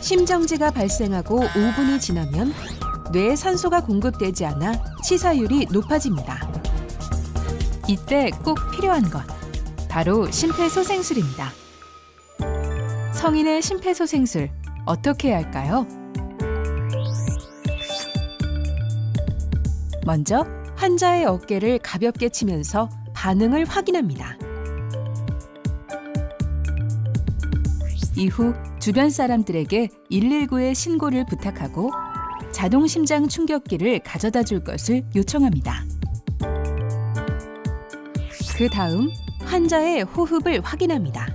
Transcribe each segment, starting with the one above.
심정지가 발생하고 5분이 지나면 뇌에 산소가 공급되지 않아 치사율이 높아집니다. 이때 꼭 필요한 것, 바로 심폐소생술입니다. 성인의 심폐소생술 어떻게 해야 할까요? 먼저 환자의 어깨를 가볍게 치면서 반응을 확인합니다. 이후 주변 사람들에게 119에 신고를 부탁하고 자동심장 충격기를 가져다 줄 것을 요청합니다. 그 다음 환자의 호흡을 확인합니다.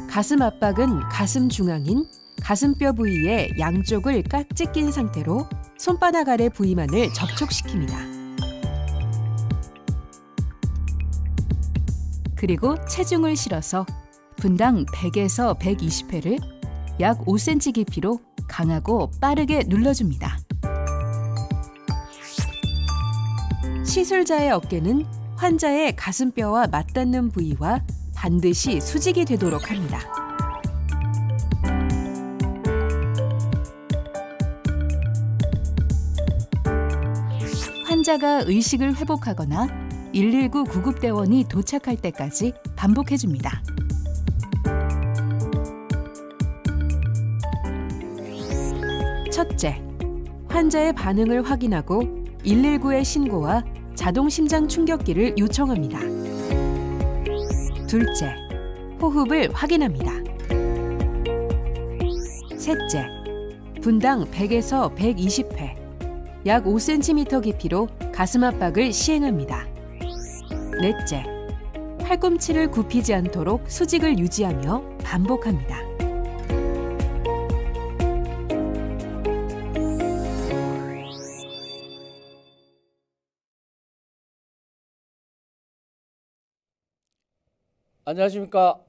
가슴 압박은 가슴 중앙인 가슴뼈 부위의 양쪽을 깍지 낀 상태로 손바닥 아래 부위만을 접촉시킵니다. 그리고 체중을 실어서 분당 100에서 120회를 약 5cm 깊이로 강하고 빠르게 눌러줍니다. 시술자의 어깨는 환자의 가슴뼈와 맞닿는 부위와 반드시 수직이 되도록 합니다. 환자가 의식을 회복하거나 119 구급대원이 도착할 때까지 반복해줍니다. 첫째, 환자의 반응을 확인하고 119의 신고와 자동심장 충격기를 요청합니다. 둘째, 호흡을 확인합니다. 셋째, 분당 100에서 120회, 약 5cm 깊이로 가슴 압박을 시행합니다. 넷째, 팔꿈치를 굽히지 않도록 수직을 유지하며 반복합니다. 안녕하십니까.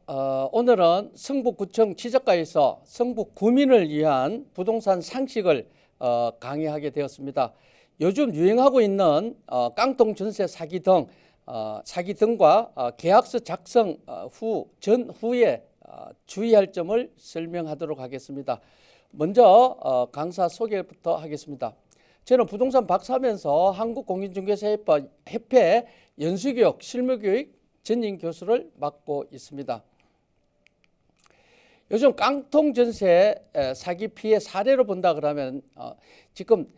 오늘은 성북구청 지자과에서 성북 구민을 위한 부동산 상식을 강의하게 되었습니다. 요즘 유행하고 있는 깡통 전세 사기 등과 계약서 작성 전후에 주의할 점을 설명하도록 하겠습니다. 먼저 강사 소개부터 하겠습니다. 저는 부동산 박사하면서 한국공인중개사협회 연수교육, 실무교육 전임 교수를 맡고 있습니다. 요즘 깡통 전세 사기 피해 사례로 본다 그러면 지금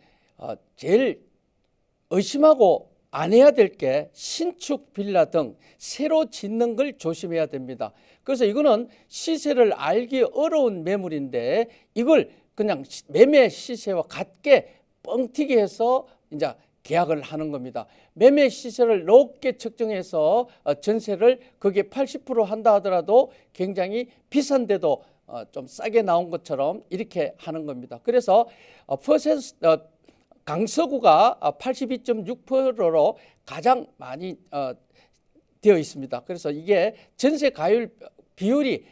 제일 의심하고 안 해야 될 게 신축 빌라 등 새로 짓는 걸 조심해야 됩니다. 그래서 이거는 시세를 알기 어려운 매물인데 이걸 그냥 매매 시세와 같게 뻥튀기 해서 이제 계약을 하는 겁니다. 매매 시세를 높게 측정해서 전세를 거기에 80% 한다 하더라도 굉장히 비싼데도 좀 싸게 나온 것처럼 이렇게 하는 겁니다. 그래서 강서구가 82.6%로 가장 많이 되어 있습니다. 그래서 이게 전세 가율 비율이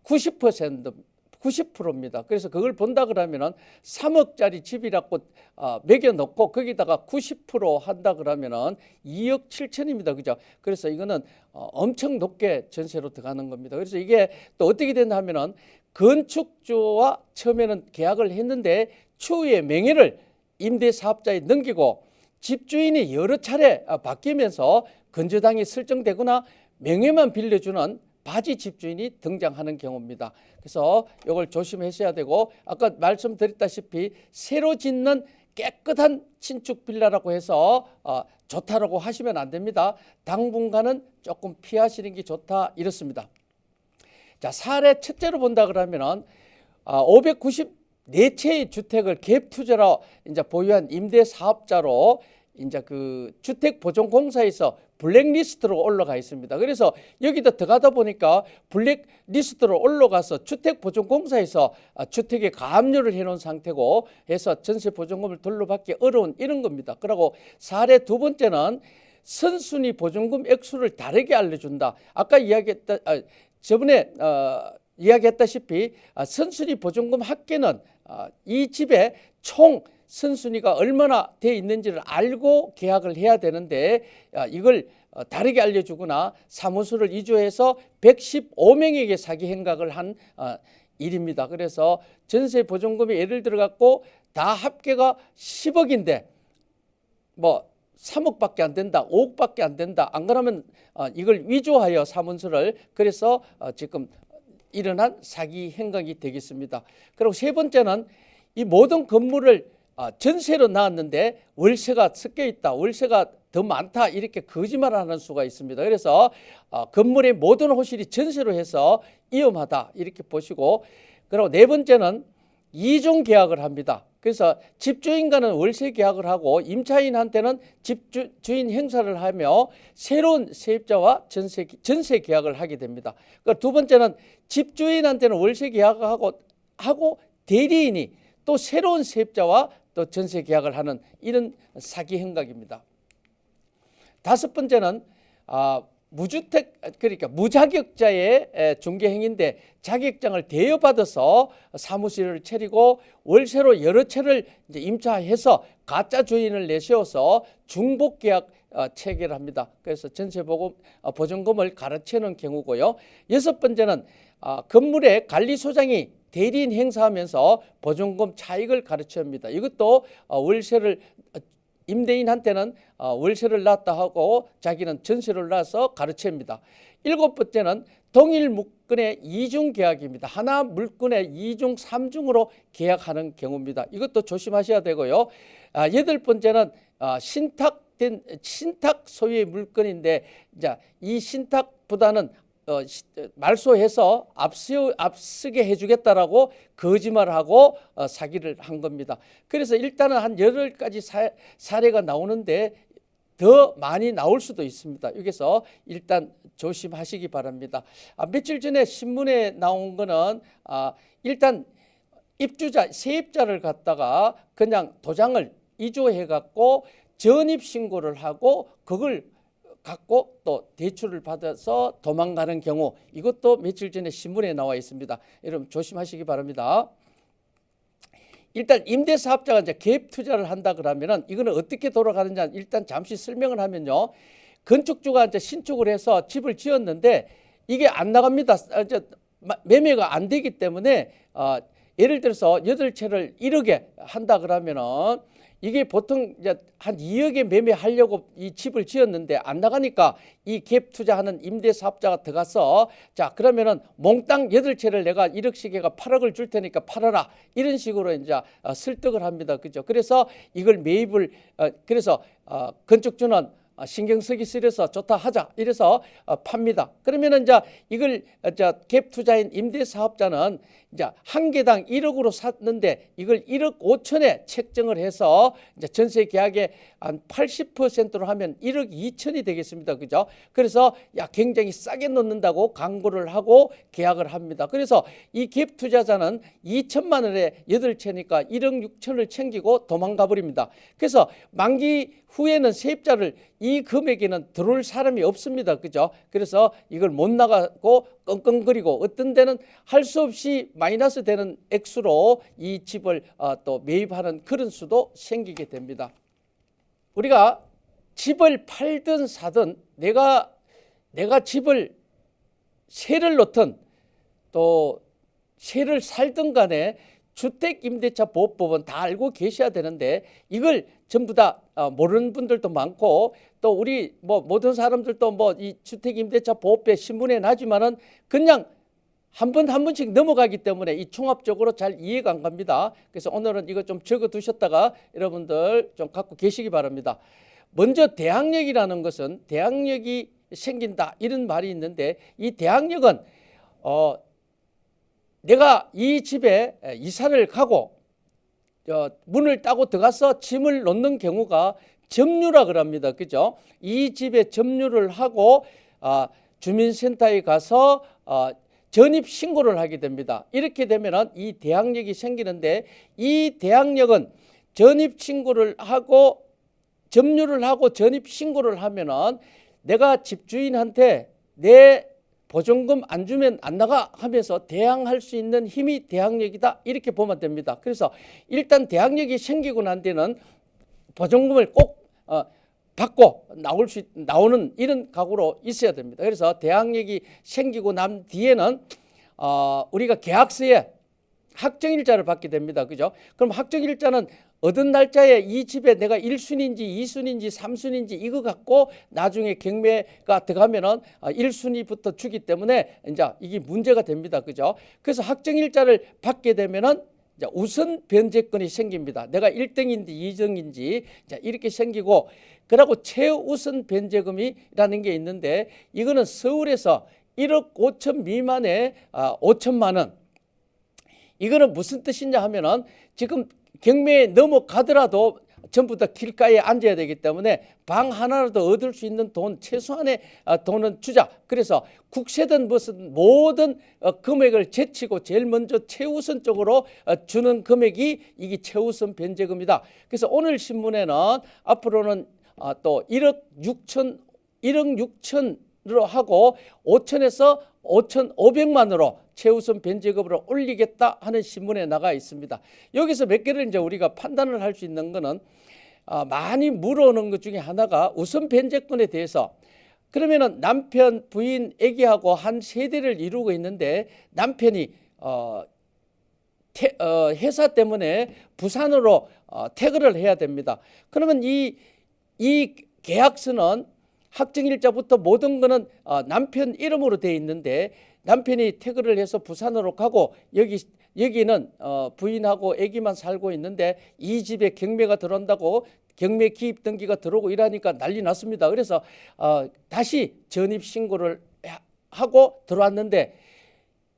90%입니다. 그래서 그걸 본다 그러면은 3억짜리 집이라고 매겨 넣고 거기다가 90% 한다 그러면은 2억 7천입니다. 그죠? 그래서 이거는 엄청 높게 전세로 들어가는 겁니다. 그래서 이게 또 어떻게 된다 하면은 건축주와 처음에는 계약을 했는데 추후에 명예를 임대사업자에 넘기고 집주인이 여러 차례 바뀌면서 건조당이 설정되거나 명예만 빌려주는 바지 집주인이 등장하는 경우입니다. 그래서 이걸 조심하셔야 되고 아까 말씀드렸다시피 새로 짓는 깨끗한 신축 빌라라고 해서 좋다라고 하시면 안 됩니다. 당분간은 조금 피하시는 게 좋다 이렇습니다. 자, 사례 첫째로 본다 그러면은 594채의 주택을 갭 투자로 이제 보유한 임대 사업자로 이제 그 주택보존공사에서 블랙리스트로 올라가 있습니다. 그래서 여기다 들어가다 보니까 블랙리스트로 올라가서 주택보존공사에서 주택에 가압류를 해놓은 상태고 해서 전세보증금을 돌려받기 어려운 이런 겁니다. 그리고 사례 두 번째는 선순위 보증금 액수를 다르게 알려준다. 아까 저번에 이야기했다시피 선순위 보증금 합계는 이 집에 총 선순위가 얼마나 돼 있는지를 알고 계약을 해야 되는데 이걸 다르게 알려주거나 사무소를 이주해서 115명에게 사기 행각을 한 일입니다. 그래서 전세 보증금이 예를 들어 갖고 다 합계가 10억인데 뭐 3억밖에 안 된다, 5억밖에 안 된다. 안 그러면 이걸 위조하여 사무소를 그래서 지금 일어난 사기 행각이 되겠습니다. 그리고 세 번째는 이 모든 건물을 전세로 나왔는데 월세가 섞여 있다, 월세가 더 많다 이렇게 거짓말하는 수가 있습니다. 그래서 건물의 모든 호실이 전세로 해서 위험하다 이렇게 보시고, 그리고 네 번째는 이중 계약을 합니다. 그래서 집주인과는 월세 계약을 하고 임차인한테는 집주인 행사를 하며 새로운 세입자와 전세 계약을 하게 됩니다. 그러니까 두 번째는 집주인한테는 월세 계약을 하고 대리인이 또 새로운 세입자와 또 전세 계약을 하는 이런 사기 행각입니다. 다섯 번째는 무주택, 그러니까 무자격자의 중개행위인데 자격증을 대여받아서 사무실을 차리고 월세로 여러 채를 이제 임차해서 가짜 주인을 내세워서 중복계약 체결을 합니다. 그래서 전세보증금을 갈아치는 경우고요. 여섯 번째는 건물의 관리소장이 대리인 행사하면서 보증금 차익을 가르칩니다. 이것도 월세를 임대인한테는 월세를 놨다 하고 자기는 전세를 놔서 가르칩니다. 일곱 번째는 동일 물건의 이중 계약입니다. 하나 물건의 이중, 삼중으로 계약하는 경우입니다. 이것도 조심하셔야 되고요. 여덟 번째는 신탁 소유의 물건인데 이 신탁보다는 말소해서 앞서게 해주겠다라고 거짓말을 하고 사기를 한 겁니다. 그래서 일단은 한 8가지 사례가 나오는데 더 많이 나올 수도 있습니다. 여기서 일단 조심하시기 바랍니다. 며칠 전에 신문에 나온 거는 일단 입주자, 세입자를 갖다가 그냥 도장을 이조해 갖고 전입신고를 하고 그걸 갖고 또 대출을 받아서 도망가는 경우, 이것도 며칠 전에 신문에 나와 있습니다. 여러분 조심하시기 바랍니다. 일단 임대사업자가 이제 갭 투자를 한다 그러면은 이거는 어떻게 돌아가는지 일단 잠시 설명을 하면요. 건축주가 이제 신축을 해서 집을 지었는데 이게 안 나갑니다. 매매가 안 되기 때문에 예를 들어서 8채를 1억에 한다 그러면은 이게 보통 이제 한 2억에 매매하려고 이 집을 지었는데 안 나가니까 이 갭 투자하는 임대사업자가 들어가서 자 그러면은 몽땅 8채를 내가 1억씩 해가 8억을 줄 테니까 팔아라 이런 식으로 이제 설득을 합니다. 그죠? 그래서 이걸 매입을 그래서 건축주는 신경 쓰기 싫어서 좋다 하자 이래서 팝니다. 그러면은 이제 이걸 갭 투자인 임대사업자는 이제 한 개당 1억으로 샀는데 이걸 1억 5천에 책정을 해서 이제 전세 계약의 한 80%로 하면 1억 2천이 되겠습니다. 그죠? 그래서 굉장히 싸게 놓는다고 광고를 하고 계약을 합니다. 그래서 이 갭 투자자는 2천만 원에 8채니까 1억 6천을 챙기고 도망가 버립니다. 그래서 만기 후에는 세입자를 이 금액에는 들어올 사람이 없습니다. 그죠? 그래서 이걸 못 나가고 끙끙거리고 어떤 데는 할 수 없이 마이너스 되는 액수로 이 집을 또 매입하는 그런 수도 생기게 됩니다. 우리가 집을 팔든 사든 내가 집을 세를 놓든 또 세를 살든 간에 주택임대차보호법은 다 알고 계셔야 되는데 이걸 전부 다 모르는 분들도 많고 또 우리 모든 사람들도 이 주택임대차보호법 신문에 나지만은 그냥 한 번씩 넘어가기 때문에 이 종합적으로 잘 이해가 안 갑니다. 그래서 오늘은 이거 좀 적어 두셨다가 여러분들 좀 갖고 계시기 바랍니다. 먼저 대항력이라는 것은 대항력이 생긴다 이런 말이 있는데 이 대항력은 내가 이 집에 이사를 가고 문을 따고 들어가서 짐을 놓는 경우가 점유라 그럽니다. 그죠? 이 집에 점유를 하고 주민센터에 가서 전입 신고를 하게 됩니다. 이렇게 되면은 이 대항력이 생기는데 이 대항력은 전입 신고를 하고 점유를 하고 전입 신고를 하면은 내가 집주인한테 내 보증금 안 주면 안 나가 하면서 대항할 수 있는 힘이 대항력이다 이렇게 보면 됩니다. 그래서 일단 대항력이 생기고 난 뒤는 보증금을 꼭 받고 나오는 이런 각오로 있어야 됩니다. 그래서 대항력이 생기고 난 뒤에는 우리가 계약서에 확정일자를 받게 됩니다. 그죠? 그럼 확정일자는 얻은 날짜에 이 집에 내가 1순위인지 2순위인지 3순위인지 이거 갖고 나중에 경매가 들어가면은 1순위부터 주기 때문에 이제 이게 문제가 됩니다. 그죠? 그래서 확정일자를 받게 되면은 우선 변제권이 생깁니다. 내가 1등인지 2등인지 이렇게 생기고, 그리고 최우선 변제금이라는 게 있는데 이거는 서울에서 1억 5천 미만의 5천만 원. 이거는 무슨 뜻이냐 하면은 지금 경매에 넘어가더라도 전부 다 길가에 앉아야 되기 때문에 방 하나라도 얻을 수 있는 돈, 최소한의 돈은 주자. 그래서 국세든 무슨 모든 금액을 제치고 제일 먼저 최우선적으로 주는 금액이 이게 최우선 변제금이다. 그래서 오늘 신문에는 앞으로는 또 1억 6천으로 하고 5천에서 5,500만으로 최우선 변제금으로 올리겠다 하는 신문에 나가 있습니다. 여기서 몇 개를 이제 우리가 판단을 할 수 있는 거는 많이 물어오는 것 중에 하나가 우선 변제권에 대해서, 그러면은 남편, 부인, 아기하고 한 세대를 이루고 있는데 남편이 회사 때문에 부산으로 퇴근을 해야 됩니다. 그러면 이 계약서는 확정일자부터 모든 거는 남편 이름으로 되어 있는데 남편이 퇴근을 해서 부산으로 가고 여기는 부인하고 아기만 살고 있는데 이 집에 경매가 들어온다고 경매 기입 등기가 들어오고 이러니까 난리 났습니다. 그래서 다시 전입신고를 하고 들어왔는데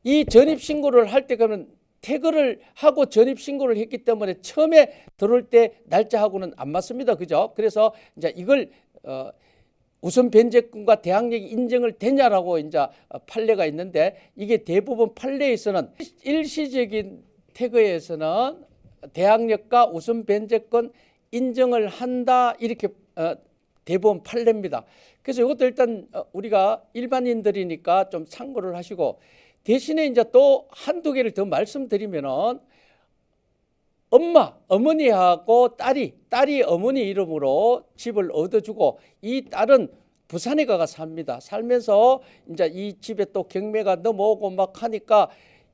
이 전입신고를 할 때 그러면 퇴근을 하고 전입신고를 했기 때문에 처음에 들어올 때 날짜하고는 안 맞습니다. 그죠? 그래서 이제 이걸 우선 변제권과 대항력이 인정을 되냐라고 이제 판례가 있는데 이게 대부분 판례에서는 일시적인 퇴거에서는 대항력과 우선 변제권 인정을 한다 이렇게 대부분 판례입니다. 그래서 이것도 일단 우리가 일반인들이니까 좀 참고를 하시고, 대신에 이제 또 한두 개를 더 말씀드리면은 어머니하고 딸이 어머니 이름으로 집을 얻어주고 이 딸은 부산에 가가 삽니다. 살면서 이제 이 집에 또 경매가 넘어오고 막 하니까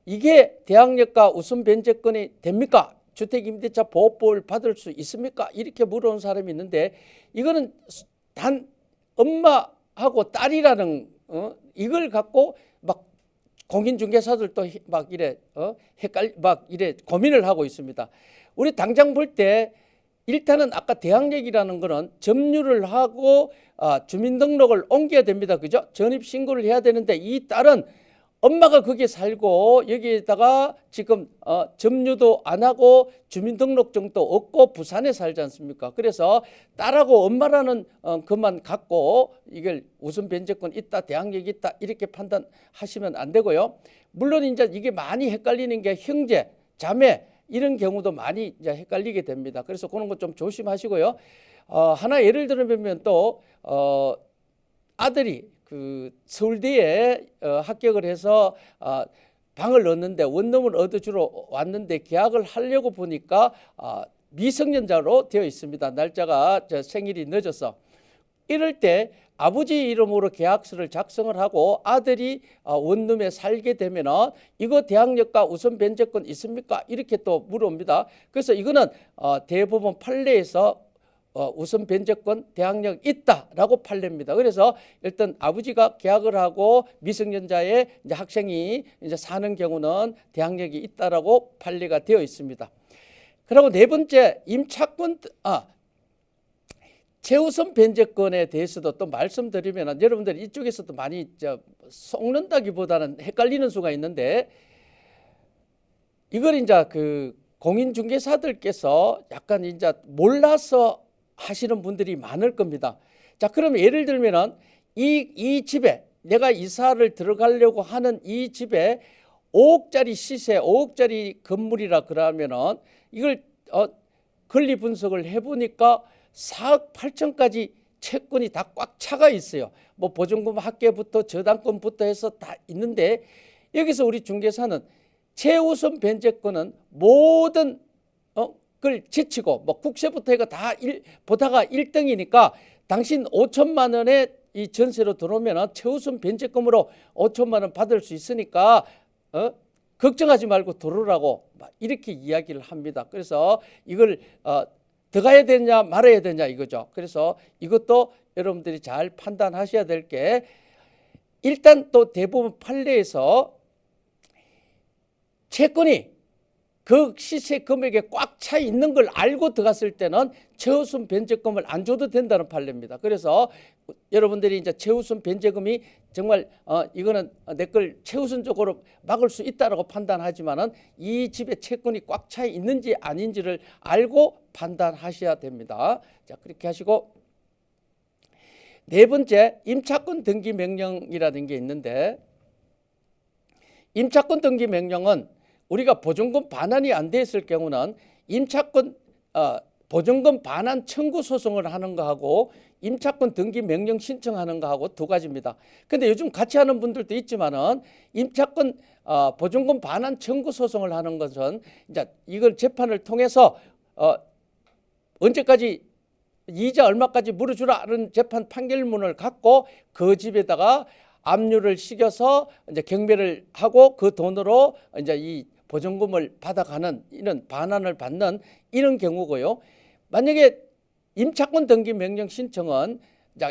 이게 대항력과 우선 변제권이 됩니까? 주택임대차 보호법을 받을 수 있습니까? 이렇게 물어온 사람이 있는데 이거는 단 엄마하고 딸이라는 이걸 갖고 막 공인중개사들도 막 이래 고민을 하고 있습니다. 우리 당장 볼 때 일단은 아까 대항력이라는 거는 점유를 하고 주민등록을 옮겨야 됩니다. 그죠? 전입신고를 해야 되는데 이 딸은 엄마가 거기에 살고 여기에다가 지금 점유도 안 하고 주민등록증도 없고 부산에 살지 않습니까? 그래서 딸하고 엄마라는 것만 갖고 이걸 우선 변제권 있다, 대항력이 있다 이렇게 판단하시면 안 되고요. 물론 이제 이게 많이 헷갈리는 게 형제, 자매 이런 경우도 많이 이제 헷갈리게 됩니다. 그래서 그런 거 좀 조심하시고요. 하나 예를 들면 또 아들이 그 서울대에 합격을 해서 방을 얻는데 원룸을 얻어주러 왔는데 계약을 하려고 보니까 미성년자로 되어 있습니다. 날짜가 생일이 늦어서. 이럴 때 아버지 이름으로 계약서를 작성을 하고 아들이 원룸에 살게 되면은 이거 대항력과 우선 변제권 있습니까? 이렇게 또 물어옵니다. 그래서 이거는 대법원 판례에서 우선 변제권 대항력 있다라고 판례입니다. 그래서 일단 아버지가 계약을 하고 미성년자의 이제 학생이 이제 사는 경우는 대항력이 있다라고 판례가 되어 있습니다. 그리고 네 번째 임차권 최우선 변제권에 대해서도 또 말씀드리면 여러분들 이쪽에서도 많이 속는다기보다는 헷갈리는 수가 있는데 이걸 이제 그 공인중개사들께서 약간 이제 몰라서 하시는 분들이 많을 겁니다. 자, 그럼 예를 들면은 이 집에 내가 이사를 들어가려고 하는 이 집에 5억짜리 시세, 5억짜리 건물이라 그러면은 이걸 권리 분석을 해보니까 4억 8천까지 채권이 다 꽉 차가 있어요. 뭐 보증금 합계부터 저당권부터 해서 다 있는데 여기서 우리 중개사는 최우선 변제권은 모든 걸 제치고 뭐 국세부터 해가 다 보다가 1등이니까 당신 5천만 원에 이 전세로 들어오면 최우선 변제금으로 5천만 원 받을 수 있으니까 걱정하지 말고 들어오라고 이렇게 이야기를 합니다. 그래서 이걸 더 가야 되냐 말아야 되냐 이거죠. 그래서 이것도 여러분들이 잘 판단하셔야 될 게 일단 또 대부분 판례에서 채권이 그 시세 금액에 꽉 차 있는 걸 알고 들어갔을 때는 최우선 변제금을 안 줘도 된다는 판례입니다. 그래서 여러분들이 이제 최우선 변제금이 정말 이거는 내 걸 최우선적으로 막을 수 있다라고 판단하지만은 이 집에 채권이 꽉 차 있는지 아닌지를 알고 판단하셔야 됩니다. 자, 그렇게 하시고 네 번째 임차권 등기 명령이라는 게 있는데 임차권 등기 명령은 우리가 보증금 반환이 안 돼 있을 경우는 임차권 보증금 반환 청구 소송을 하는 거하고 임차권 등기 명령 신청하는 거하고 두 가지입니다. 근데 요즘 같이 하는 분들도 있지만은 임차권 보증금 반환 청구 소송을 하는 것은 이제 이걸 재판을 통해서 언제까지 이자 얼마까지 물어주라는 재판 판결문을 갖고 그 집에다가 압류를 시켜서 이제 경매를 하고 그 돈으로 이제 이 보증금을 받아가는 이런 반환을 받는 이런 경우고요. 만약에 임차권 등기 명령 신청은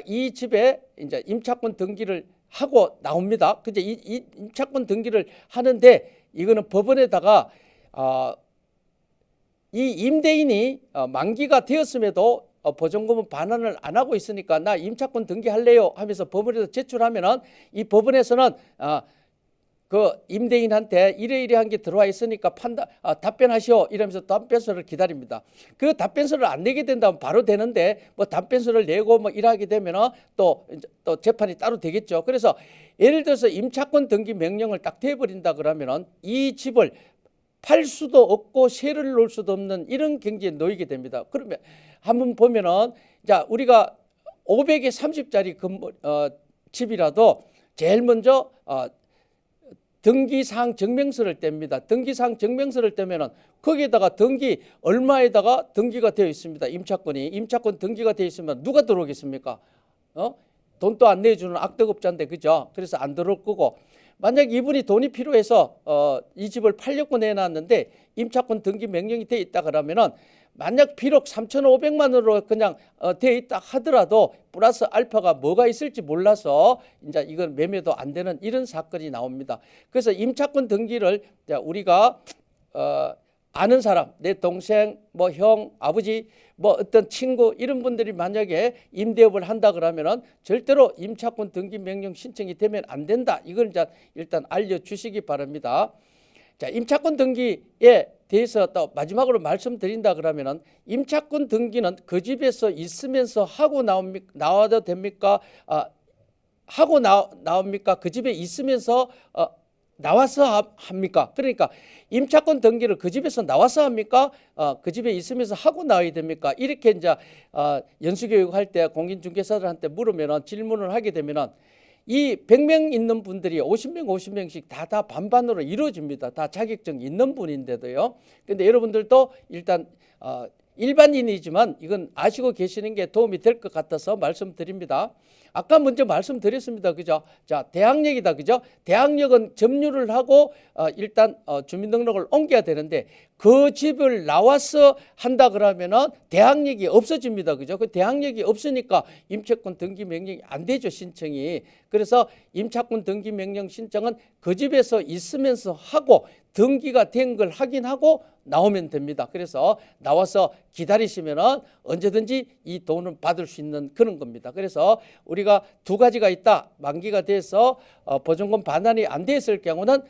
이 집에 이제 임차권 등기를 하고 나옵니다. 그제 이 임차권 등기를 하는데 이거는 법원에다가 이 임대인이 만기가 되었음에도 보증금은 반환을 안 하고 있으니까 나 임차권 등기할래요 하면서 법원에서 제출하면은 이 법원에서는 그 임대인한테 이래이래한 게 들어와 있으니까 답변하시오 이러면서 답변서를 기다립니다. 그 답변서를 안 내게 된다면 바로 되는데 뭐 답변서를 내고 뭐 일하게 되면은 또 재판이 따로 되겠죠. 그래서 예를 들어서 임차권 등기 명령을 딱 돼버린다 그러면은 이 집을 팔 수도 없고 세를 놓을 수도 없는 이런 경지에 놓이게 됩니다. 그러면 한번 보면은 자 우리가 500에 30짜리 집이라도 제일 먼저 등기사항 증명서를 뗍니다. 등기사항 증명서를 떼면은 거기에다가 등기 얼마에다가 등기가 되어 있습니다. 임차권 등기가 되어 있으면 누가 들어오겠습니까? 돈도 안 내주는 악덕업자인데 그죠? 그래서 안 들어올 거고 만약 이분이 돈이 필요해서 이 집을 팔려고 내놨는데 임차권 등기 명령이 되어 있다 그러면은 만약 비록 3,500만 원으로 그냥 되어 있다 하더라도 플러스 알파가 뭐가 있을지 몰라서 이제 이건 매매도 안 되는 이런 사건이 나옵니다. 그래서 임차권 등기를 우리가 아는 사람, 내 동생, 뭐 형, 아버지, 뭐 어떤 친구 이런 분들이 만약에 임대업을 한다 그러면은 절대로 임차권 등기 명령 신청이 되면 안 된다. 이걸 이제 일단 알려주시기 바랍니다. 자, 임차권 등기에 대해서 또 마지막으로 말씀드린다 그러면은 임차권 등기는 그 집에서 있으면서 하고 나와도 됩니까? 하고 나옵니까? 그 집에 있으면서 나와서 합니까? 그러니까 임차권 등기를 그 집에서 나와서 합니까? 그 집에 있으면서 하고 나와야 됩니까? 이렇게 이제 연수교육할 때 공인중개사들한테 물으면은 질문을 하게 되면은 이 100명 있는 분들이 50명씩 다 반반으로 이루어집니다. 다 자격증 있는 분인데도요. 근데 여러분들도 일단 일반인이지만 이건 아시고 계시는 게 도움이 될 것 같아서 말씀드립니다. 아까 먼저 말씀드렸습니다. 그죠? 자, 대항력이다. 그죠? 대항력은 점유를 하고 일단 주민등록을 옮겨야 되는데 그 집을 나와서 한다 그러면은 대항력이 없어집니다. 그죠? 그 대항력이 없으니까 임차권 등기 명령이 안 되죠. 신청이. 그래서 임차권 등기 명령 신청은 그 집에서 있으면서 하고 등기가 된 걸 확인하고 나오면 됩니다. 그래서 나와서 기다리시면은 언제든지 이 돈을 받을 수 있는 그런 겁니다. 그래서 우리가 두 가지가 있다. 만기가 돼서 보증금 반환이 안 돼 있을 경우는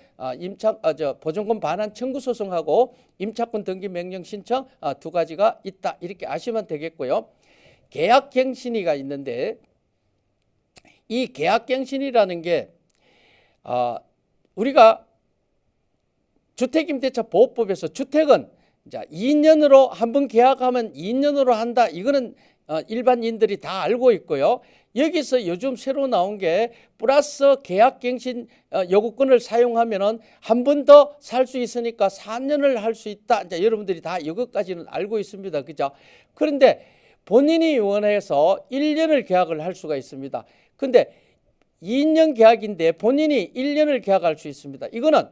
보증금 반환 청구 소송하고 임차권 등기 명령 신청 두 가지가 있다. 이렇게 아시면 되겠고요. 계약갱신위가 있는데 이 계약갱신이라는 게 우리가 주택임대차 보호법에서 주택은 이제 2년으로 한번 계약하면 2년으로 한다. 이거는 일반인들이 다 알고 있고요. 여기서 요즘 새로 나온 게 플러스 계약갱신 요구권을 사용하면은 한 번 더 살 수 있으니까 4년을 할 수 있다. 이제 여러분들이 다 이것까지는 알고 있습니다. 그죠? 그런데 본인이 원해서 1년을 계약을 할 수가 있습니다. 근데 2년 계약인데 본인이 1년을 계약할 수 있습니다. 이거는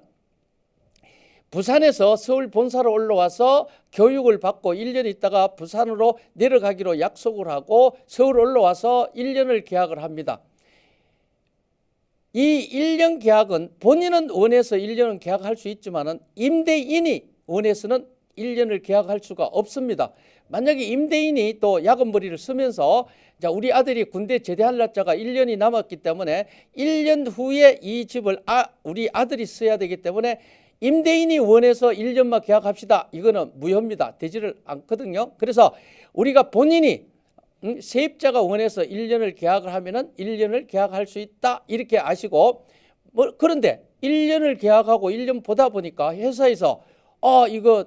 부산에서 서울 본사로 올라와서 교육을 받고 1년 있다가 부산으로 내려가기로 약속을 하고 서울 올라와서 1년을 계약을 합니다. 이 1년 계약은 본인은 원해서 1년은 계약할 수 있지만은 임대인이 원해서는 1년을 계약할 수가 없습니다. 만약에 임대인이 또 야근벌이를 쓰면서 자, 우리 아들이 군대 제대할 날짜가 1년이 남았기 때문에 1년 후에 이 집을 우리 아들이 써야 되기 때문에 임대인이 원해서 1년만 계약합시다. 이거는 무효입니다. 되지를 않거든요. 그래서 우리가 본인이 세입자가 원해서 1년을 계약을 하면은 1년을 계약할 수 있다. 이렇게 아시고 그런데 1년을 계약하고 1년 보다 보니까 회사에서 이거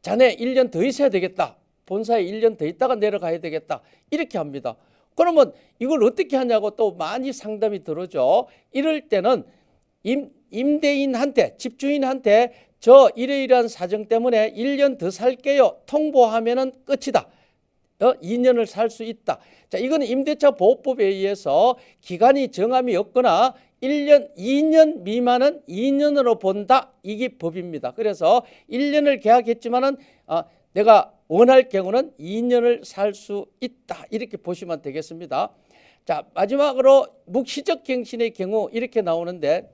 자네 1년 더 있어야 되겠다. 본사에 1년 더 있다가 내려가야 되겠다. 이렇게 합니다. 그러면 이걸 어떻게 하냐고 또 많이 상담이 들어오죠. 이럴 때는 임대인한테 집주인한테 저 이러이러한 사정 때문에 1년 더 살게요. 통보하면은 끝이다. 2년을 살 수 있다. 자, 이거는 임대차 보호법에 의해서 기간이 정함이 없거나 1년, 2년 미만은 2년으로 본다. 이게 법입니다. 그래서 1년을 계약했지만은 내가 원할 경우는 2년을 살 수 있다. 이렇게 보시면 되겠습니다. 자, 마지막으로 묵시적 갱신의 경우 이렇게 나오는데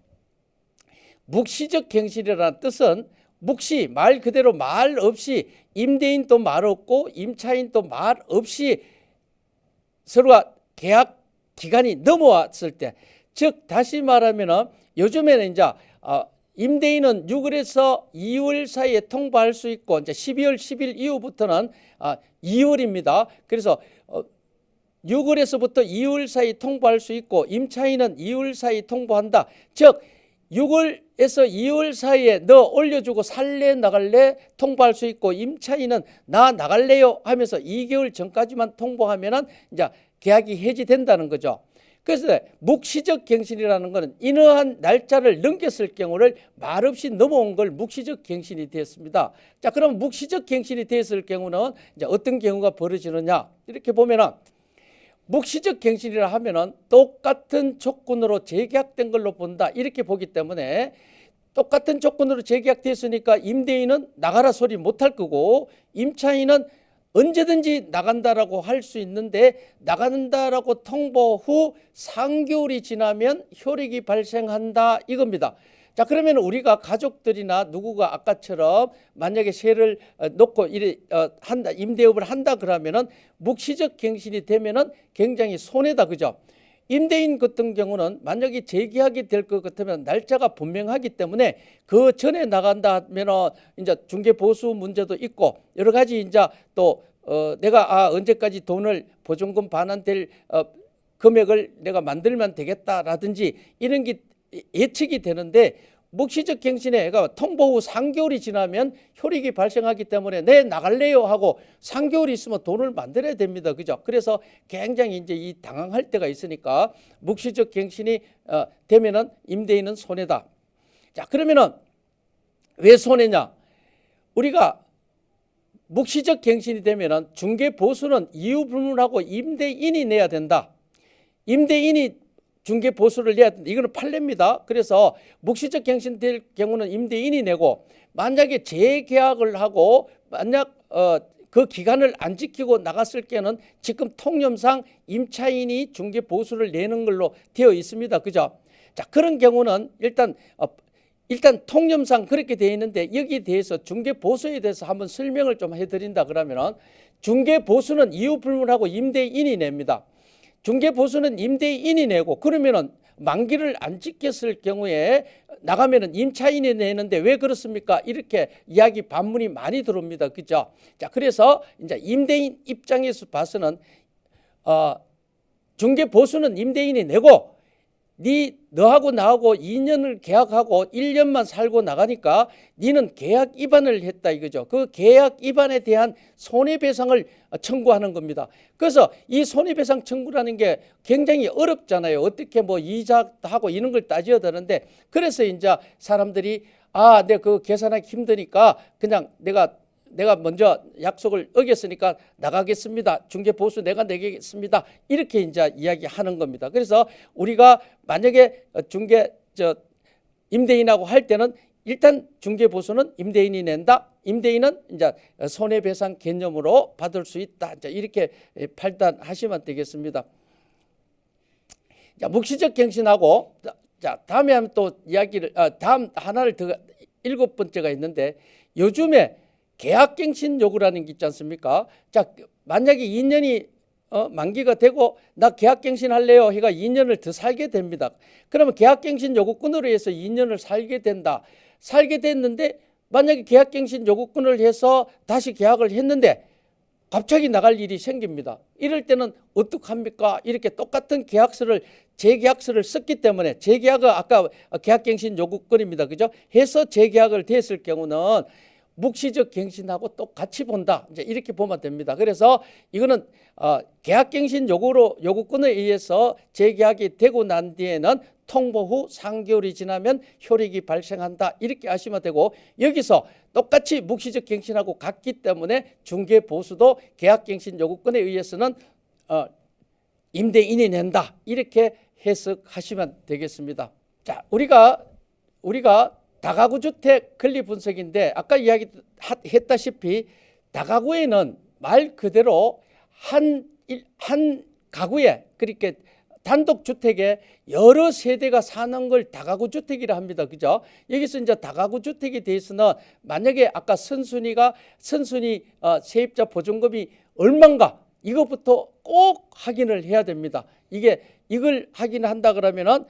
묵시적 갱신이라는 뜻은 묵시 말 그대로 말 없이 임대인도 말 없고 임차인도 말 없이 서로가 계약 기간이 넘어왔을 때, 즉 다시 말하면은 요즘에는 이제 임대인은 6월에서 2월 사이에 통보할 수 있고 이제 12월 10일 이후부터는 2월입니다. 그래서 6월에서부터 2월 사이 통보할 수 있고 임차인은 2월 사이 통보한다. 즉 6월에서 2월 사이에 너 올려주고 살래 나갈래 통보할 수 있고 임차인은 나 나갈래요 하면서 2개월 전까지만 통보하면은 이제 계약이 해지된다는 거죠. 그래서 묵시적 갱신이라는 것은 이러한 날짜를 넘겼을 경우를 말없이 넘어온 걸 묵시적 갱신이 되었습니다. 자, 그럼 묵시적 갱신이 되었을 경우는 이제 어떤 경우가 벌어지느냐 이렇게 보면은 묵시적 갱신이라 하면은 똑같은 조건으로 재계약된 걸로 본다 이렇게 보기 때문에 똑같은 조건으로 재계약됐으니까 임대인은 나가라 소리 못할 거고 임차인은 언제든지 나간다라고 할 수 있는데 나간다라고 통보 후 3개월이 지나면 효력이 발생한다 이겁니다. 자, 그러면 우리가 가족들이나 누구가 아까처럼 만약에 세를 놓고 한다, 임대업을 한다 그러면은 묵시적 갱신이 되면은 굉장히 손해다, 그죠? 임대인 같은 경우는 만약에 재계약이 될 것 같으면 날짜가 분명하기 때문에 그 전에 나간다 하면은 이제 중개 보수 문제도 있고 여러 가지 이제 또 내가 언제까지 돈을 보증금 반환될 금액을 내가 만들면 되겠다라든지 이런 게 예측이 되는데 묵시적 갱신에 통보 후 3개월이 지나면 효력이 발생하기 때문에 네 나갈래요 하고 3개월이 있으면 돈을 만들어야 됩니다. 그죠? 그래서 굉장히 이제 이 당황할 때가 있으니까 묵시적 갱신이 되면은 임대인은 손해다. 자, 그러면은 왜 손해냐? 우리가 묵시적 갱신이 되면은 중개 보수는 이유 불문하고 임대인이 내야 된다. 임대인이 중개 보수를 내야 된다. 이거는 판례입니다. 그래서 묵시적 갱신될 경우는 임대인이 내고 만약에 재계약을 하고 만약 그 기간을 안 지키고 나갔을 때는 지금 통념상 임차인이 중개 보수를 내는 걸로 되어 있습니다. 그죠? 자, 그런 경우는 일단 통념상 그렇게 되어 있는데 여기에 대해서 중개 보수에 대해서 한번 설명을 좀 해드린다 그러면은 중개 보수는 이유 불문하고 임대인이 냅니다. 중개 보수는 임대인이 내고 그러면은 만기를 안 지켰을 경우에 나가면은 임차인이 내는데 왜 그렇습니까? 이렇게 이야기 반문이 많이 들어옵니다. 그죠? 자, 그래서 이제 임대인 입장에서 봐서는 중개 보수는 임대인이 내고 너하고 나하고 2년을 계약하고 1년만 살고 나가니까 니는 계약 위반을 했다 이거죠. 그 계약 위반에 대한 손해배상을 청구하는 겁니다. 그래서 이 손해배상 청구라는 게 굉장히 어렵잖아요. 어떻게 뭐 이자하고 이런 걸 따져야 되는데, 그래서 이제 사람들이 내가 그 계산하기 힘드니까 그냥 내가 먼저 약속을 어겼으니까 나가겠습니다. 중개 보수 내가 내겠습니다. 이렇게 이제 이야기하는 겁니다. 그래서 우리가 만약에 임대인하고 할 때는 일단 중개 보수는 임대인이 낸다. 임대인은 이제 손해배상 개념으로 받을 수 있다. 이렇게 판단하시면 되겠습니다. 자, 묵시적 갱신하고 다음에 하면 또 이야기를 다음 하나를 더 7번째가 있는데, 요즘에 계약갱신 요구라는 게 있지 않습니까? 자, 만약에 2년이 만기가 되고 나 계약갱신 할래요 해가 2년을 더 살게 됩니다. 그러면 계약갱신 요구권으로 해서 2년을 살게 된다. 살게 됐는데 만약에 계약갱신 요구권을 해서 다시 계약을 했는데 갑자기 나갈 일이 생깁니다. 이럴 때는 어떡합니까? 이렇게 똑같은 재계약서를 썼기 때문에, 재계약은 아까 계약갱신 요구권입니다. 그죠? 해서 재계약을 됐을 경우는 묵시적 갱신하고 똑같이 본다. 이제 이렇게 보면 됩니다. 그래서 이거는 계약갱신 요구권에 의해서 재계약이 되고 난 뒤에는 통보 후 3개월이 지나면 효력이 발생한다. 이렇게 아시면 되고, 여기서 똑같이 묵시적 갱신하고 같기 때문에 중개보수도 계약갱신 요구권에 의해서는 임대인이 낸다. 이렇게 해석하시면 되겠습니다. 자, 우리가 다가구 주택 권리 분석인데, 아까 이야기했다시피 다가구에는 말 그대로 한 가구에, 그렇게 단독주택에 여러 세대가 사는 걸 다가구 주택이라 합니다. 그죠? 여기서 이제 다가구 주택에 대해서는 만약에 아까 선순위 세입자 보증금이 얼마인가, 이것부터 꼭 확인을 해야 됩니다. 이걸 확인한다 그러면은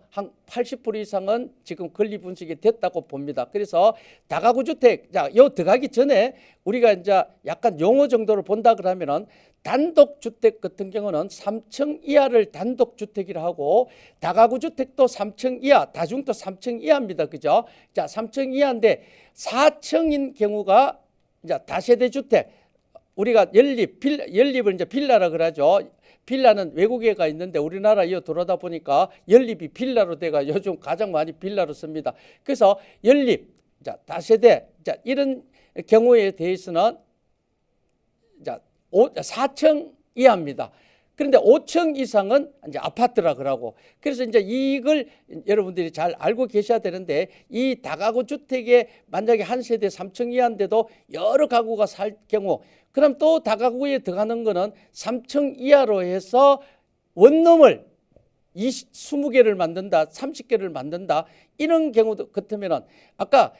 한 80% 이상은 지금 권리 분석이 됐다고 봅니다. 그래서 다가구 주택, 들어가기 전에 우리가 이제 약간 용어 정도로 본다 그러면은, 단독 주택 같은 경우는 3층 이하를 단독 주택이라 하고, 다가구 주택도 3층 이하, 다중도 3층 이하입니다. 그죠? 자, 3층 이하인데 4층인 경우가 이제 다세대 주택, 우리가 연립을 이제 빌라라 그러죠. 빌라는 외국에가 있는데 우리나라 이어 들어오다 보니까 연립이 빌라로 돼가 요즘 가장 많이 빌라로 씁니다. 그래서 연립, 다세대, 이런 경우에 대해서는 4층 이하입니다. 그런데 5층 이상은 이제 아파트라 그러고, 그래서 이제 이걸 여러분들이 잘 알고 계셔야 되는데, 이 다가구 주택에 만약에 한 세대 3층 이하인데도 여러 가구가 살 경우, 그럼 또 다가구에 들어가는 거는 3층 이하로 해서 원룸을 20개를 만든다, 30개를 만든다, 이런 경우도 같으면은 아까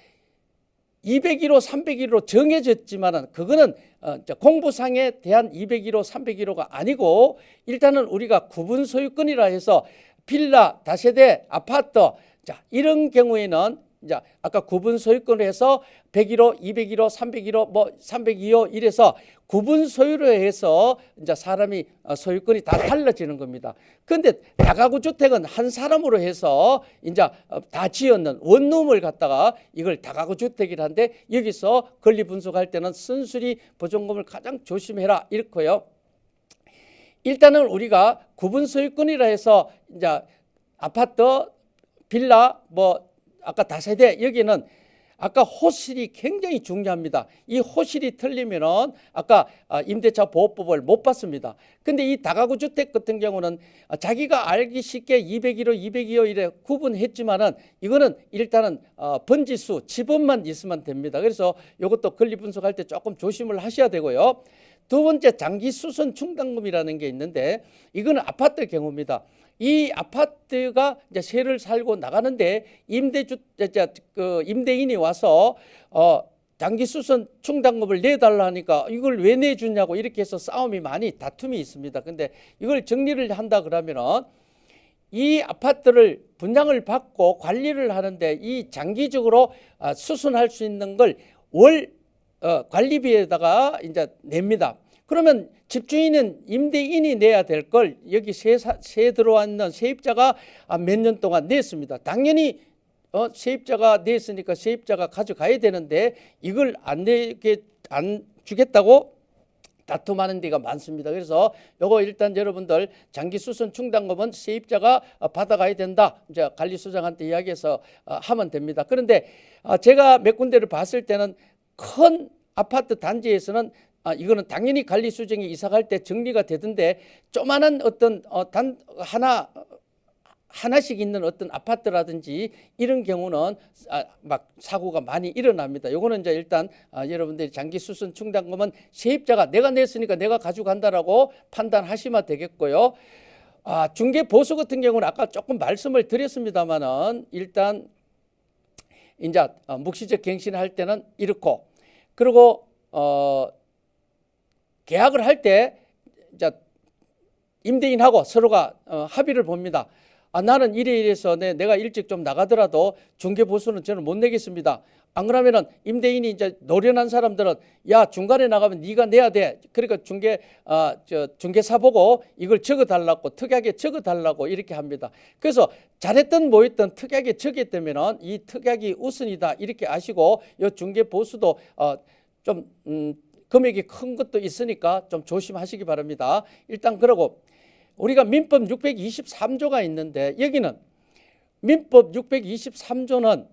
201호, 301호 정해졌지만은 그거는 공부상에 대한 201호, 301호가 아니고, 일단은 우리가 구분 소유권이라 해서 빌라, 다세대, 아파트, 이런 경우에는 이제 아까 구분 소유권을 해서 101호, 201호, 301호, 302호 이래서 구분 소유로 해서 이제 사람이 소유권이 다 달라지는 겁니다. 그런데 다가구 주택은 한 사람으로 해서 이제 다 지었는 원룸을 갖다가 이걸 다가구 주택이라는데, 여기서 권리 분석할 때는 순수리 보증금을 가장 조심해라 이렇고요. 일단은 우리가 구분 소유권이라 해서 이제 아파트, 빌라, 아까 다세대, 여기는 아까 호실이 굉장히 중요합니다. 이 호실이 틀리면은 아까 임대차 보호법을 못 받습니다. 근데 이 다가구 주택 같은 경우는 자기가 알기 쉽게 201호, 202호 이래 구분했지만은, 이거는 일단은 번지수, 지번만 있으면 됩니다. 그래서 이것도 권리 분석할 때 조금 조심을 하셔야 되고요. 두 번째, 장기 수선 충당금이라는 게 있는데, 이거는 아파트 경우입니다. 이 아파트가 이제 세를 살고 나가는데 임대인이 와서 장기 수선 충당금을 내달라 하니까 이걸 왜 내주냐고 이렇게 해서 싸움이 많이 다툼이 있습니다. 근데 이걸 정리를 한다 그러면은, 이 아파트를 분양을 받고 관리를 하는데 이 장기적으로 수선할 수 있는 걸 월 관리비에다가 이제 냅니다. 그러면 집주인은 임대인이 내야 될 걸 여기 세 들어왔는 세입자가 몇 년 동안 냈습니다. 당연히 세입자가 냈으니까 세입자가 가져가야 되는데 이걸 안 주겠다고 다툼하는 데가 많습니다. 그래서 요거 일단 여러분들 장기수선 충당금은 세입자가 받아가야 된다. 이제 관리소장한테 이야기해서 하면 됩니다. 그런데 제가 몇 군데를 봤을 때는 큰 아파트 단지에서는 이거는 당연히 관리수정이 이사갈 때 정리가 되던데 조만한 어떤 하나씩 있는 어떤 아파트라든지 이런 경우는 막 사고가 많이 일어납니다. 요거는 이제 일단 여러분들이 장기수선 충당금은 세입자가 내가 냈으니까 내가 가져간다라고 판단하시면 되겠고요. 중개보수 같은 경우는 아까 조금 말씀을 드렸습니다만은 일단 이제 묵시적 갱신할 때는 이렇고, 그리고 계약을 할 때 이제 임대인하고 서로가 합의를 봅니다. 나는 이래서 내가 일찍 좀 나가더라도 중개보수는 저는 못 내겠습니다. 안 그러면은 임대인이 이제 노련한 사람들은 야, 중간에 나가면 네가 내야 돼. 그러니까 중개사 보고 이걸 적어달라고, 특이하게 적어달라고 이렇게 합니다. 그래서 잘했든 뭐했든 특이하게 적었다면은 이 특약이 우선이다 이렇게 아시고, 이 중개보수도 좀 금액이 큰 것도 있으니까 좀 조심하시기 바랍니다. 일단 그러고 우리가 민법 623조가 있는데 여기는 민법 623조는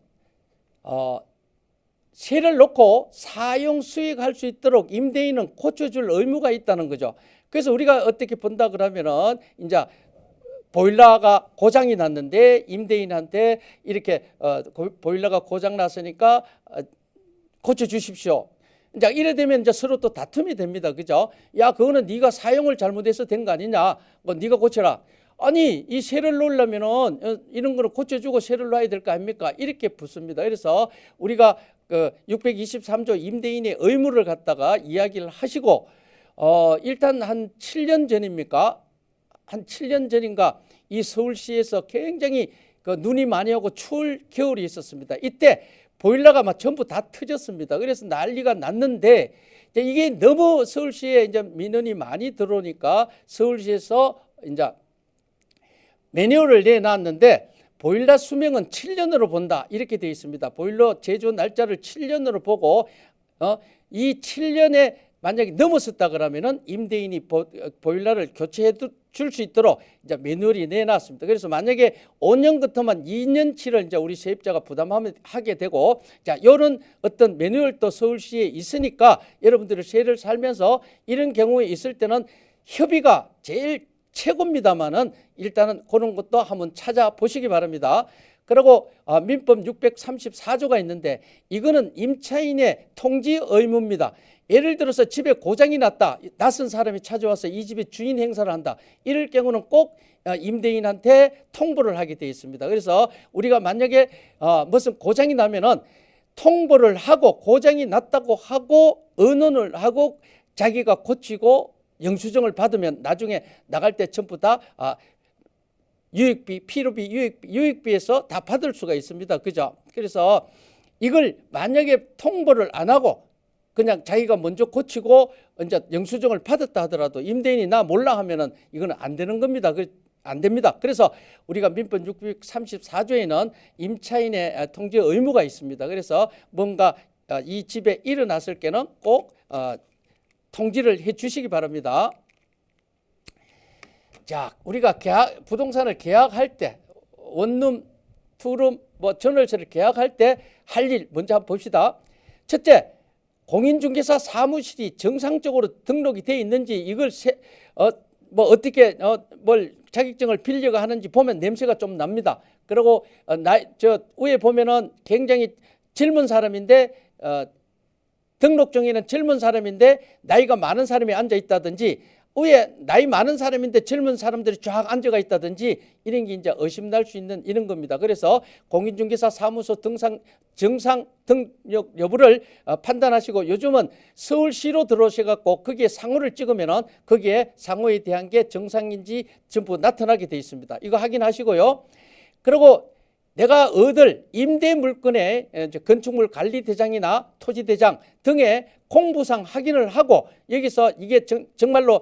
세를 놓고 사용 수익할 수 있도록 임대인은 고쳐줄 의무가 있다는 거죠. 그래서 우리가 어떻게 본다 그러면은 이제 보일러가 고장이 났는데 임대인한테 이렇게 보일러가 고장 났으니까 고쳐주십시오. 이제 이래 되면 이제 서로 또 다툼이 됩니다. 그죠? 야, 그거는 네가 사용을 잘못해서 된 거 아니냐? 네가 고쳐라. 아니, 이 세를 놓으려면은 이런 거는 고쳐주고 세를 놔야 될 거 아닙니까? 이렇게 붙습니다. 그래서 우리가 623조 임대인의 의무를 갖다가 이야기를 하시고, 일단 한 7년 전입니까? 한 7년 전인가 이 서울시에서 굉장히 눈이 많이 오고 추울 겨울이 있었습니다. 이때 보일러가 막 전부 다 터졌습니다. 그래서 난리가 났는데 이게 너무 서울시에 이제 민원이 많이 들어오니까 서울시에서 이제 매뉴얼을 내놨는데 보일러 수명은 7년으로 본다 이렇게 되어 있습니다. 보일러 제조 날짜를 7년으로 보고 이 7년에 만약에 넘었었다 그러면은 임대인이 보일러를 교체해 줄 수 있도록 이제 매뉴얼이 내놨습니다. 그래서 만약에 5년부터만 2년치를 이제 우리 세입자가 부담하게 되고, 자, 이런 어떤 매뉴얼도 서울시에 있으니까 여러분들이 세를 살면서 이런 경우에 있을 때는 협의가 제일 최고입니다만은 일단은 그런 것도 한번 찾아보시기 바랍니다. 그리고 민법 634조가 있는데 이거는 임차인의 통지 의무입니다. 예를 들어서 집에 고장이 났다. 낯선 사람이 찾아와서 이 집의 주인 행사를 한다. 이럴 경우는 꼭 임대인한테 통보를 하게 되어 있습니다. 그래서 우리가 만약에 무슨 고장이 나면은 통보를 하고 고장이 났다고 하고 의논을 하고 자기가 고치고 영수증을 받으면 나중에 나갈 때 전부 다 유익비, 필요비, 유익비에서 다 받을 수가 있습니다. 그죠? 그래서 이걸 만약에 통보를 안 하고 그냥 자기가 먼저 고치고 이제 영수증을 받았다 하더라도 임대인이 나 몰라 하면은 이거는 안 되는 겁니다. 안 됩니다. 그래서 우리가 민법 634조에는 임차인의 통지 의무가 있습니다. 그래서 뭔가 이 집에 일어났을 때는 꼭 통지를 해 주시기 바랍니다. 자, 우리가 부동산을 계약할 때 원룸, 투룸, 전월세를 계약할 때 할 일 먼저 한번 봅시다. 첫째, 공인중개사 사무실이 정상적으로 등록이 되어 있는지 이걸 어떻게 뭘 자격증을 빌려가 하는지 보면 냄새가 좀 납니다. 그리고 저 위에 보면은 굉장히 젊은 사람인데 등록증에는 젊은 사람인데 나이가 많은 사람이 앉아 있다든지 위에 나이 많은 사람인데 젊은 사람들이 쫙 앉아가 있다든지 이런 게 이제 의심날 수 있는 이런 겁니다. 그래서 공인중개사 사무소 정상 등록 여부를 판단하시고, 요즘은 서울시로 들어오셔갖고 거기에 상호를 찍으면은 거기에 상호에 대한 게 정상인지 전부 나타나게 돼 있습니다. 이거 확인하시고요. 그리고 내가 얻을 임대 물건의 건축물 관리대장이나 토지대장 등의 공부상 확인을 하고 여기서 이게 정말로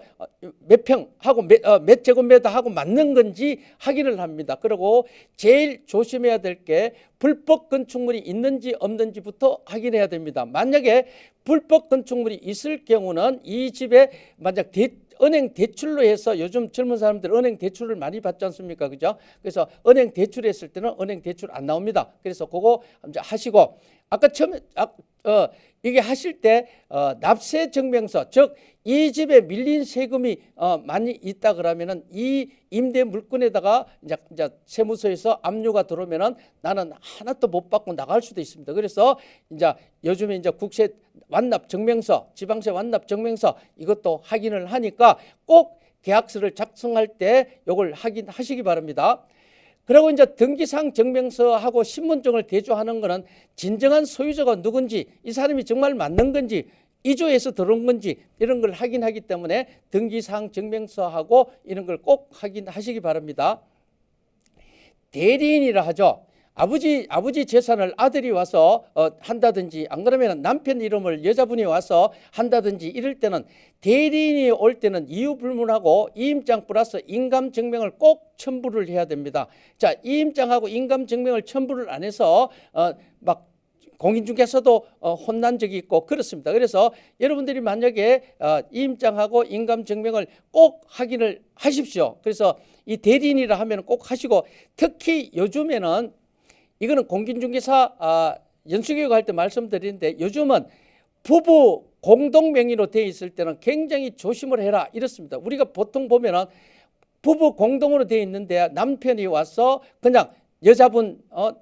몇 평하고 몇 제곱미터하고 맞는 건지 확인을 합니다. 그리고 제일 조심해야 될 게 불법 건축물이 있는지 없는지부터 확인해야 됩니다. 만약에 불법 건축물이 있을 경우는 이 집에 만약 은행 대출로 해서 요즘 젊은 사람들 은행 대출을 많이 받지 않습니까? 그죠? 그래서 은행 대출했을 때는 은행 대출 안 나옵니다. 그래서 그거 이제 하시고 아까 처음에 이게 하실 때 납세 증명서 즉 이 집에 밀린 세금이 많이 있다 그러면은 이 임대 물건에다가 이제 세무서에서 압류가 들어오면은 나는 하나도 못 받고 나갈 수도 있습니다. 그래서 이제 요즘에 이제 국세 완납 증명서, 지방세 완납 증명서 이것도 확인을 하니까 꼭 계약서를 작성할 때 이걸 확인하시기 바랍니다. 그리고 이제 등기상 증명서하고 신분증을 대조하는 것은 진정한 소유자가 누군지 이 사람이 정말 맞는 건지 이주해서 들어온 건지 이런 걸 확인하기 때문에 등기상 증명서하고 이런 걸 꼭 확인하시기 바랍니다. 대리인이라 하죠. 아버지 재산을 아들이 와서 한다든지 안 그러면 남편 이름을 여자분이 와서 한다든지 이럴 때는 대리인이 올 때는 이유 불문하고 이임장 플러스 인감증명을 꼭 첨부를 해야 됩니다. 자, 이임장하고 인감증명을 첨부를 안 해서 막 공인중개사도 혼난 적이 있고 그렇습니다. 그래서 여러분들이 만약에 이임장하고 인감증명을 꼭 확인을 하십시오. 그래서 이 대리인이라 하면 꼭 하시고 특히 요즘에는 이거는 공인중개사 연수교육 할 때 말씀드리는데 요즘은 부부 공동명의로 되어 있을 때는 굉장히 조심을 해라 이렇습니다. 우리가 보통 보면은 부부 공동으로 되어 있는데 남편이 와서 그냥 여자분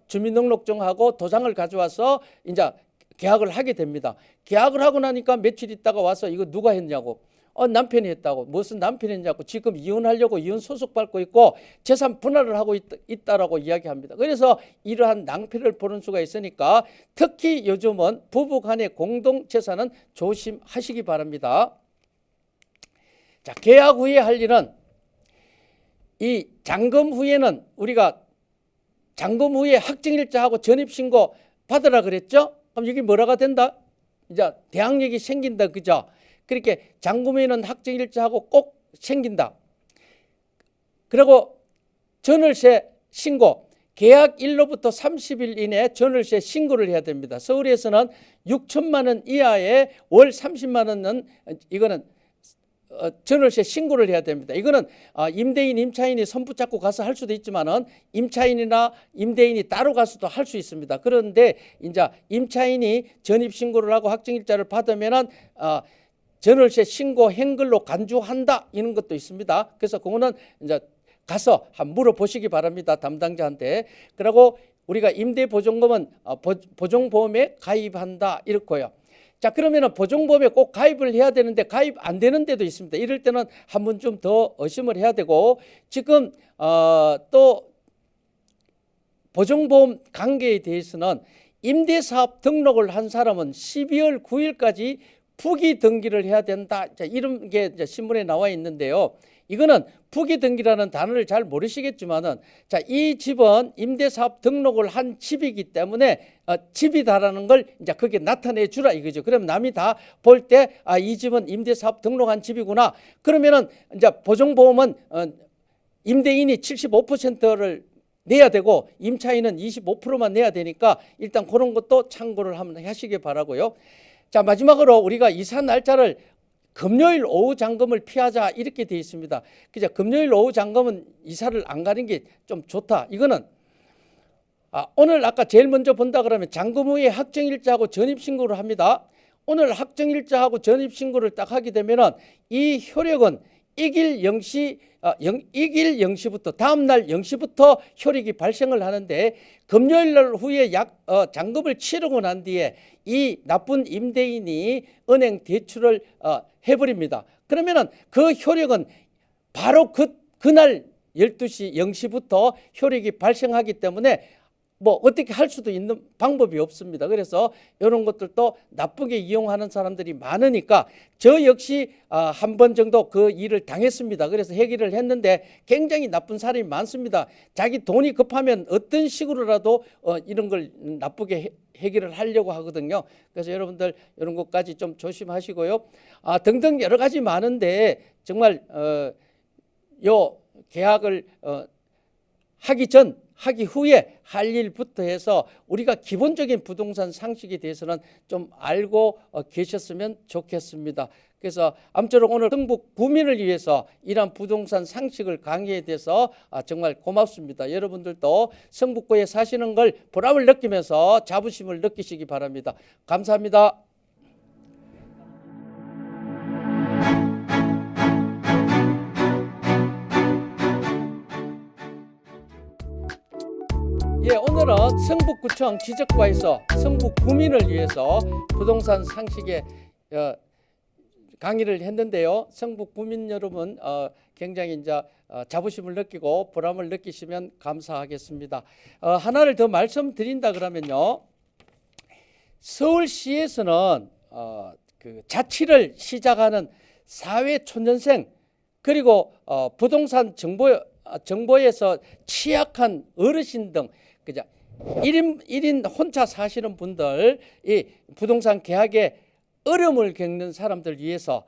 주민등록증하고 도장을 가져와서 이제 계약을 하게 됩니다. 계약을 하고 나니까 며칠 있다가 와서 이거 누가 했냐고. 남편이 했다고. 무슨 남편이 했냐고. 지금 이혼하려고 이혼 소송 밟고 있고 재산 분할을 하고 있다라고 이야기합니다. 그래서 이러한 낭패를 보는 수가 있으니까 특히 요즘은 부부 간의 공동 재산은 조심하시기 바랍니다. 자, 계약 후에 할 일은 이 잔금 후에는 우리가 잔금 후에 확정일자하고 전입신고 받으라 그랬죠? 그럼 이게 뭐라가 된다? 이제 대항력이 생긴다. 그죠? 그렇게 잔금 후에는 확정일자하고 꼭 생긴다. 그리고 전월세 신고, 계약일로부터 30일 이내에 전월세 신고를 해야 됩니다. 서울에서는 6천만 원 이하의 월 30만 원은 이거는 전월세 신고를 해야 됩니다. 이거는 임대인, 임차인이 손 붙잡고 가서 할 수도 있지만은 임차인이나 임대인이 따로 가서도 할 수 있습니다. 그런데 이제 임차인이 전입 신고를 하고 확정일자를 받으면은 전월세 신고 행글로 간주한다 이런 것도 있습니다. 그래서 그거는 이제 가서 한번 물어보시기 바랍니다. 담당자한테. 그리고 우리가 임대보증금은 보증보험에 가입한다 이렇고요. 자, 그러면은 보증보험에 꼭 가입을 해야 되는데 가입 안 되는 데도 있습니다. 이럴 때는 한 번 좀 더 의심을 해야 되고 지금 또 보증보험 관계에 대해서는 임대사업 등록을 한 사람은 12월 9일까지 부기 등기를 해야 된다. 자, 이런 게 이제 신문에 나와 있는데요. 이거는 부기 등기라는 단어를 잘 모르시겠지만은 자, 이 집은 임대사업 등록을 한 집이기 때문에 집이다라는 걸 이제 그게 나타내 주라 이거죠. 그럼 남이 다 볼 때 이 집은 임대사업 등록한 집이구나. 그러면은 이제 보증보험은 임대인이 75%를 내야 되고 임차인은 25%만 내야 되니까 일단 그런 것도 참고를 한번 하시기 바라고요. 자, 마지막으로 우리가 이사 날짜를 금요일 오후 잔금을 피하자 이렇게 되어 있습니다. 그죠? 금요일 오후 잔금은 이사를 안 가는 게 좀 좋다. 이거는 오늘 아까 제일 먼저 본다 그러면 잔금 후에 확정일자하고 전입신고를 합니다. 오늘 확정일자하고 전입신고를 딱 하게 되면은 이 효력은 이길 0시부터 다음날 0시부터 효력이 발생을 하는데 금요일 날 후에 잔금을 치르고 난 뒤에 이 나쁜 임대인이 은행 대출을 해버립니다. 그러면은 그 효력은 바로 그날 12시 0시부터 효력이 발생하기 때문에 뭐 어떻게 할 수도 있는 방법이 없습니다. 그래서 이런 것들도 나쁘게 이용하는 사람들이 많으니까 저 역시 한 번 정도 그 일을 당했습니다. 그래서 해결을 했는데 굉장히 나쁜 사람이 많습니다. 자기 돈이 급하면 어떤 식으로라도 이런 걸 나쁘게 해결을 하려고 하거든요. 그래서 여러분들 이런 것까지 좀 조심하시고요. 등등 여러 가지 많은데 정말 요 계약을 하기 후에 할 일부터 해서 우리가 기본적인 부동산 상식에 대해서는 좀 알고 계셨으면 좋겠습니다. 그래서 아무쪼록 오늘 성북 구민을 위해서 이러한 부동산 상식을 강의에 대해서 정말 고맙습니다. 여러분들도 성북구에 사시는 걸 보람을 느끼면서 자부심을 느끼시기 바랍니다. 감사합니다. 예, 오늘은 성북구청 지적과에서 성북 구민을 위해서 부동산 상식에 강의를 했는데요. 성북 구민 여러분 굉장히 이제 자부심을 느끼고 보람을 느끼시면 감사하겠습니다. 하나를 더 말씀드린다 그러면요, 서울시에서는 그 자치를 시작하는 사회초년생 그리고 부동산 정보에서 취약한 어르신 등 그죠? 1인 혼자 사시는 분들, 이 부동산 계약에 어려움을 겪는 사람들 위해서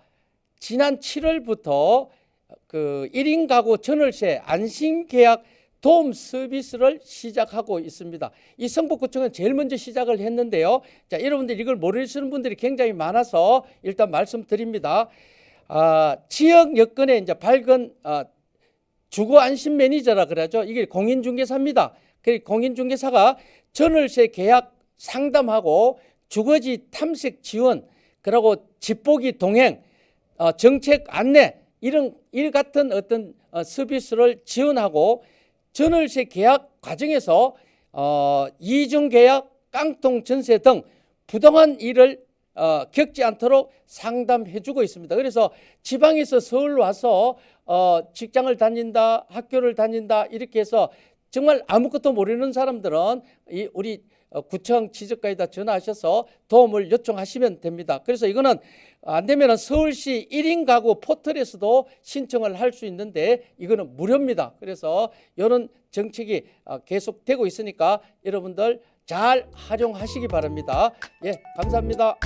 지난 7월부터 그 1인 가구 전월세 안심 계약 도움 서비스를 시작하고 있습니다. 이 성북구청은 제일 먼저 시작을 했는데요. 자, 여러분들 이걸 모르시는 분들이 굉장히 많아서 일단 말씀드립니다. 지역 여건에 이제 밝은 주거 안심 매니저라 그러죠. 이게 공인중개사입니다. 그 공인중개사가 전월세 계약 상담하고 주거지 탐색 지원, 그리고 집보기 동행, 정책 안내 이런 일 같은 어떤 서비스를 지원하고 전월세 계약 과정에서 이중 계약, 깡통 전세 등 부당한 일을 겪지 않도록 상담해주고 있습니다. 그래서 지방에서 서울 와서 직장을 다닌다, 학교를 다닌다 이렇게 해서 정말 아무것도 모르는 사람들은 우리 구청 지적과에다 전화하셔서 도움을 요청하시면 됩니다. 그래서 이거는 안 되면 서울시 1인 가구 포털에서도 신청을 할 수 있는데 이거는 무료입니다. 그래서 이런 정책이 계속되고 있으니까 여러분들 잘 활용하시기 바랍니다. 예, 감사합니다.